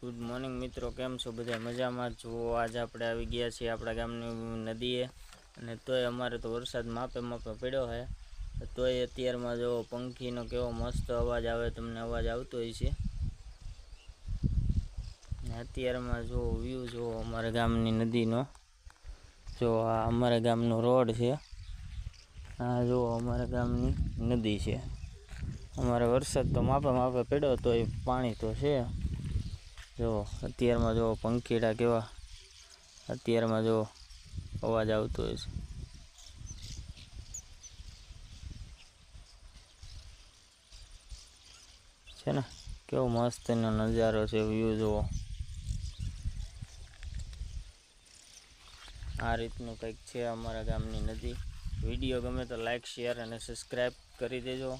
Good morning મિત્રો, કેમ છો બધા? મજામાં છો? આજ આપણે આવી ગયા છીએ આપણા ગામની નદીએ, અને તોય અમારે તો વરસાદ માપે પડ્યો છે. તોય અત્યારમાં જો પંખીનો કેવો મસ્ત અવાજ આવે, તમને અવાજ આવતો હોય છે. અત્યારમાં જો વ્યૂ જો અમારા ગામની નદીનો, જો આ અમારા ગામનો રોડ છે, આ જો અમારા ગામની નદી છે. અમારે વરસાદ તો માપે પડ્યો, તો એ પાણી તો છે. જો અત્યારમાં જો પંખીડા કેવા અત્યારમાં જો અવાજ આવતો હોય છે ને, કેવો મસ્ત એનો નજારો છે. વ્યૂ જુઓ, આ રીતનું કંઈક છે અમારા ગામની નદી. વિડીયો ગમે તો લાઈક, શેર અને સબસ્ક્રાઈબ કરી દેજો.